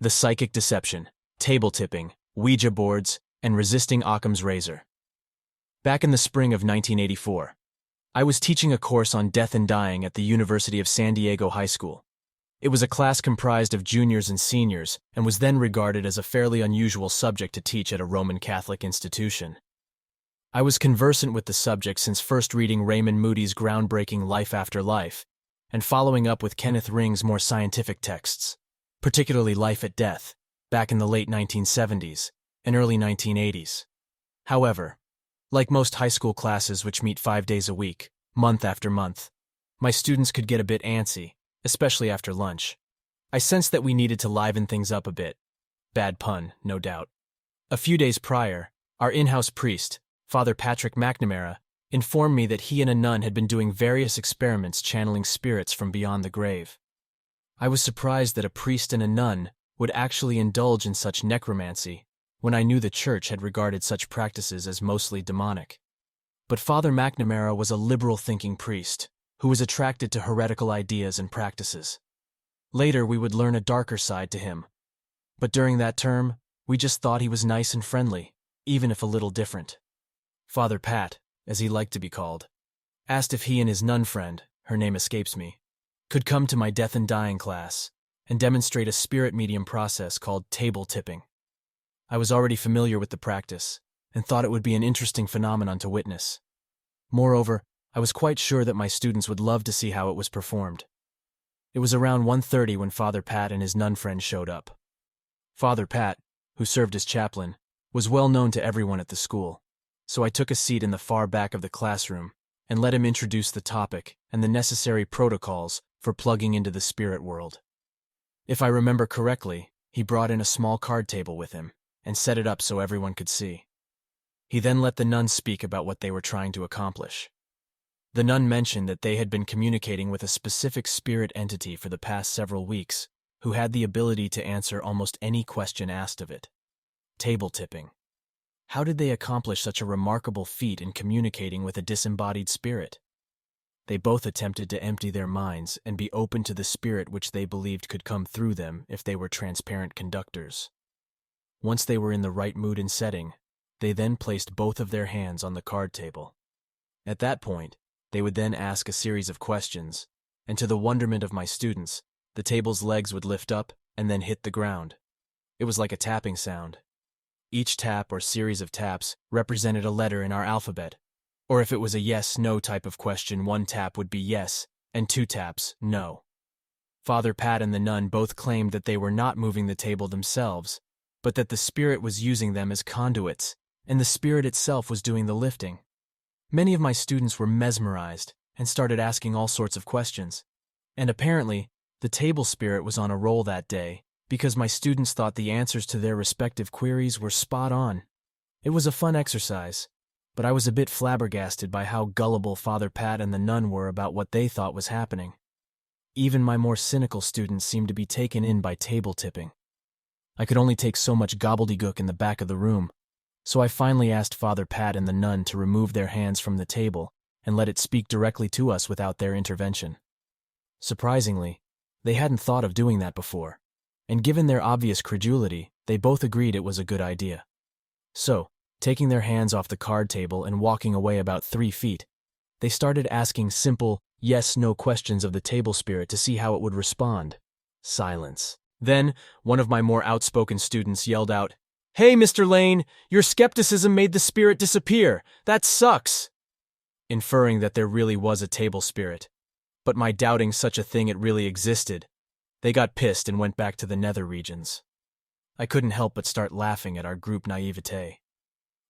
the psychic deception, table tipping, Ouija boards, and resisting Occam's razor. Back in the spring of 1984, I was teaching a course on death and dying at the University of San Diego High School. It was a class comprised of juniors and seniors and was then regarded as a fairly unusual subject to teach at a Roman Catholic institution. I was conversant with the subject since first reading Raymond Moody's groundbreaking Life After Life and following up with Kenneth Ring's more scientific texts, particularly Life at Death, back in the late 1970s and early 1980s. However, like most high school classes which meet 5 days a week, month after month, my students could get a bit antsy, especially after lunch. I sensed that we needed to liven things up a bit. Bad pun, no doubt. A few days prior, our in-house priest, Father Patrick McNamara, informed me that he and a nun had been doing various experiments channeling spirits from beyond the grave. I was surprised that a priest and a nun would actually indulge in such necromancy when I knew the church had regarded such practices as mostly demonic. But Father McNamara was a liberal-thinking priest who was attracted to heretical ideas and practices. Later, we would learn a darker side to him. But during that term, we just thought he was nice and friendly, even if a little different. Father Pat, as he liked to be called, asked if he and his nun friend, her name escapes me, could come to my death and dying class and demonstrate a spirit medium process called table tipping. I was already familiar with the practice and thought it would be an interesting phenomenon to witness. Moreover, I was quite sure that my students would love to see how it was performed. It was around 1:30 when Father Pat and his nun friend showed up. Father Pat, who served as chaplain, was well known to everyone at the school, so I took a seat in the far back of the classroom and let him introduce the topic and the necessary protocols for plugging into the spirit world. If I remember correctly, he brought in a small card table with him and set it up so everyone could see. He then let the nuns speak about what they were trying to accomplish. The nun mentioned that they had been communicating with a specific spirit entity for the past several weeks, who had the ability to answer almost any question asked of it. Table tipping. How did they accomplish such a remarkable feat in communicating with a disembodied spirit? They both attempted to empty their minds and be open to the spirit which they believed could come through them if they were transparent conductors. Once they were in the right mood and setting, they then placed both of their hands on the card table. At that point, they would then ask a series of questions, and to the wonderment of my students, the table's legs would lift up and then hit the ground. It was like a tapping sound. Each tap or series of taps represented a letter in our alphabet, or if it was a yes-no type of question, one tap would be yes, and two taps, no. Father Pat and the nun both claimed that they were not moving the table themselves, but that the spirit was using them as conduits, and the spirit itself was doing the lifting. Many of my students were mesmerized and started asking all sorts of questions. And apparently, the table spirit was on a roll that day because my students thought the answers to their respective queries were spot on. It was a fun exercise, but I was a bit flabbergasted by how gullible Father Pat and the nun were about what they thought was happening. Even my more cynical students seemed to be taken in by table tipping. I could only take so much gobbledygook in the back of the room, so I finally asked Father Pat and the nun to remove their hands from the table and let it speak directly to us without their intervention. Surprisingly, they hadn't thought of doing that before, and given their obvious credulity, they both agreed it was a good idea. So, taking their hands off the card table and walking away about 3 feet, they started asking simple yes-no questions of the table spirit to see how it would respond. Silence. Then, one of my more outspoken students yelled out, "Hey, Mr. Lane, your skepticism made the spirit disappear. That sucks," inferring that there really was a table spirit. But my doubting such a thing it really existed, they got pissed and went back to the nether regions. I couldn't help but start laughing at our group naivete.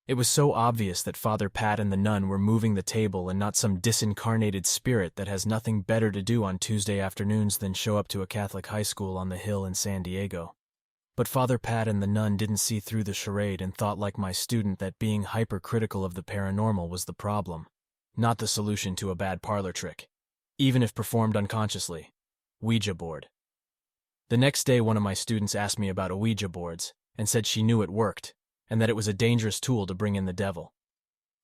It was so obvious that Father Pat and the nun were moving the table and not some disincarnated spirit that has nothing better to do on Tuesday afternoons than show up to a Catholic high school on the hill in San Diego. But Father Pat and the nun didn't see through the charade and thought like my student that being hypercritical of the paranormal was the problem, not the solution to a bad parlor trick, even if performed unconsciously. Ouija board. The next day, one of my students asked me about Ouija boards and said she knew it worked, and that it was a dangerous tool to bring in the devil.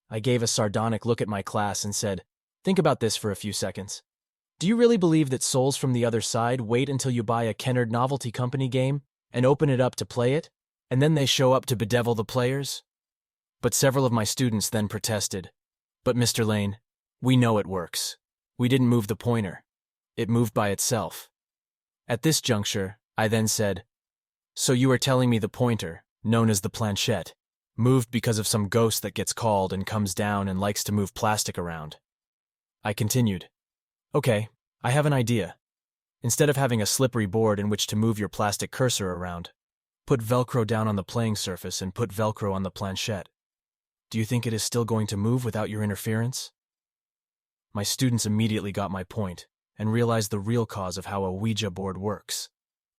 I gave a sardonic look at my class and said, "Think about this for a few seconds. Do you really believe that souls from the other side wait until you buy a Kennard Novelty Company game and open it up to play it, and then they show up to bedevil the players? But several of my students then protested. But Mr. Lane, we know it works. We didn't move the pointer. It moved by itself. At this juncture, I then said, so you are telling me the pointer, known as the planchette, moved because of some ghost that gets called and comes down and likes to move plastic around. I continued, okay, I have an idea. Instead of having a slippery board in which to move your plastic cursor around, put Velcro down on the playing surface and put Velcro on the planchette. Do you think it is still going to move without your interference? My students immediately got my point and realized the real cause of how a Ouija board works.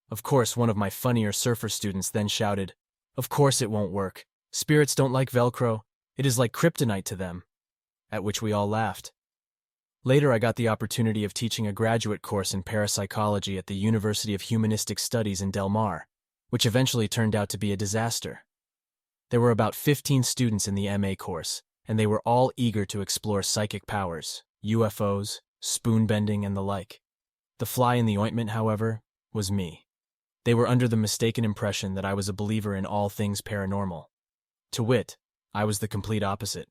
Of course, one of my funnier surfer students then shouted, of course it won't work. Spirits don't like Velcro. It is like kryptonite to them. At which we all laughed. Later, I got the opportunity of teaching a graduate course in parapsychology at the University of Humanistic Studies in Del Mar, which eventually turned out to be a disaster. There were about 15 students in the MA course, and they were all eager to explore psychic powers, UFOs, spoon bending, and the like. The fly in the ointment, however, was me. They were under the mistaken impression that I was a believer in all things paranormal. To wit, I was the complete opposite.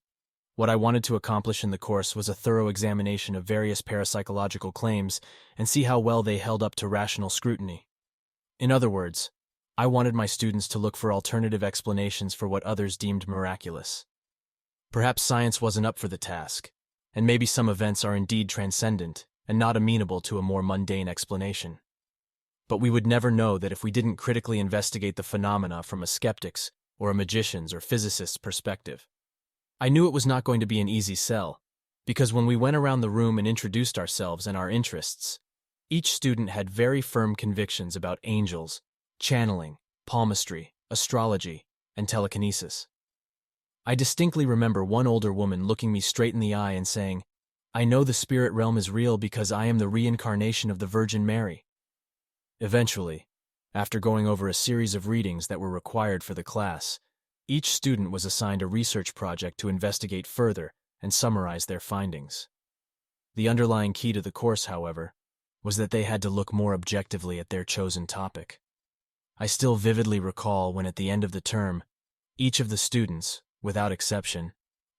What I wanted to accomplish in the course was a thorough examination of various parapsychological claims and see how well they held up to rational scrutiny. In other words, I wanted my students to look for alternative explanations for what others deemed miraculous. Perhaps science wasn't up for the task, and maybe some events are indeed transcendent and not amenable to a more mundane explanation. But we would never know that if we didn't critically investigate the phenomena from a skeptic's or a magician's or physicist's perspective. I knew it was not going to be an easy sell, because when we went around the room and introduced ourselves and our interests, each student had very firm convictions about angels, channeling, palmistry, astrology, and telekinesis. I distinctly remember one older woman looking me straight in the eye and saying, I know the spirit realm is real because I am the reincarnation of the Virgin Mary. Eventually, after going over a series of readings that were required for the class, each student was assigned a research project to investigate further and summarize their findings. The underlying key to the course, however, was that they had to look more objectively at their chosen topic. I still vividly recall when at the end of the term, each of the students, without exception,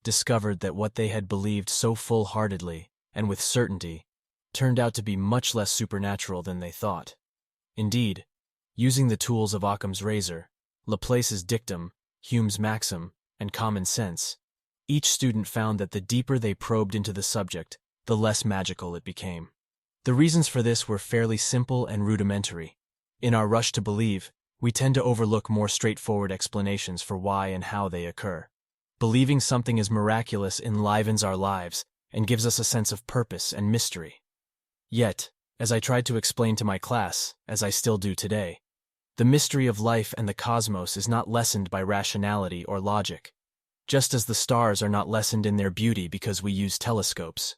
discovered that what they had believed so full-heartedly and with certainty turned out to be much less supernatural than they thought. Indeed, using the tools of Occam's razor, Laplace's dictum, Hume's maxim, and common sense, each student found that the deeper they probed into the subject, the less magical it became. The reasons for this were fairly simple and rudimentary. In our rush to believe, we tend to overlook more straightforward explanations for why and how they occur. Believing something is miraculous enlivens our lives and gives us a sense of purpose and mystery. Yet, as I tried to explain to my class, as I still do today, the mystery of life and the cosmos is not lessened by rationality or logic, just as the stars are not lessened in their beauty because we use telescopes.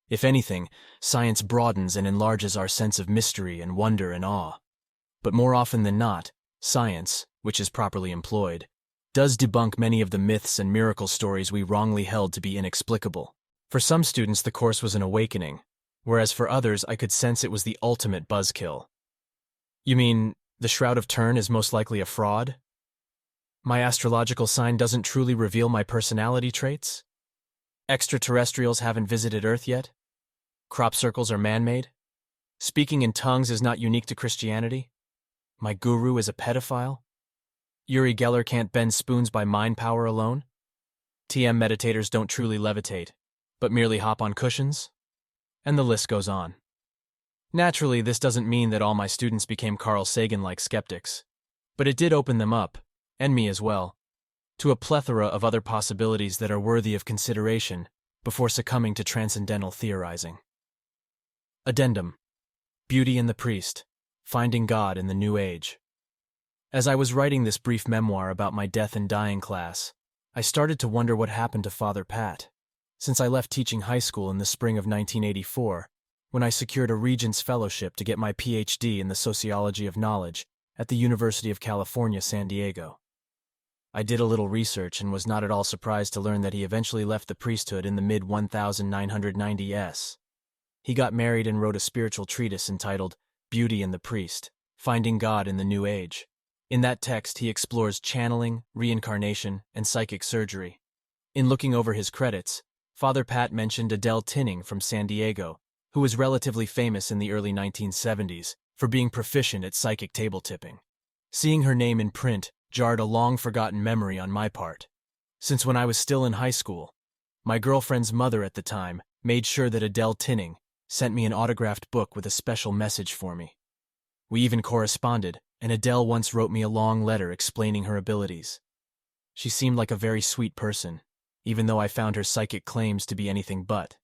If anything, science broadens and enlarges our sense of mystery and wonder and awe. But more often than not, science, which is properly employed, does debunk many of the myths and miracle stories we wrongly held to be inexplicable. For some students, the course was an awakening, whereas for others, I could sense it was the ultimate buzzkill. You mean, the Shroud of Turin is most likely a fraud? My astrological sign doesn't truly reveal my personality traits? Extraterrestrials haven't visited Earth yet? Crop circles are man-made? Speaking in tongues is not unique to Christianity? My guru is a pedophile? Uri Geller can't bend spoons by mind power alone? TM meditators don't truly levitate, but merely hop on cushions? And the list goes on. Naturally, this doesn't mean that all my students became Carl Sagan-like skeptics, but it did open them up, and me as well, to a plethora of other possibilities that are worthy of consideration before succumbing to transcendental theorizing. Addendum: Beauty and the Priest, Finding God in the New Age. As I was writing this brief memoir about my death and dying class, I started to wonder what happened to Father Pat, since I left teaching high school in the spring of 1984, when I secured a Regents Fellowship to get my PhD in the Sociology of Knowledge at the University of California, San Diego. I did a little research and was not at all surprised to learn that he eventually left the priesthood in the mid-1990s. He got married and wrote a spiritual treatise entitled Beauty and the Priest, Finding God in the New Age. In that text, he explores channeling, reincarnation, and psychic surgery. In looking over his credits, Father Pat mentioned Adele Tinning from San Diego, who was relatively famous in the early 1970s for being proficient at psychic table tipping. Seeing her name in print jarred a long-forgotten memory on my part. Since when I was still in high school, my girlfriend's mother at the time made sure that Adele Tinning sent me an autographed book with a special message for me. We even corresponded, and Adele once wrote me a long letter explaining her abilities. She seemed like a very sweet person, even though I found her psychic claims to be anything but.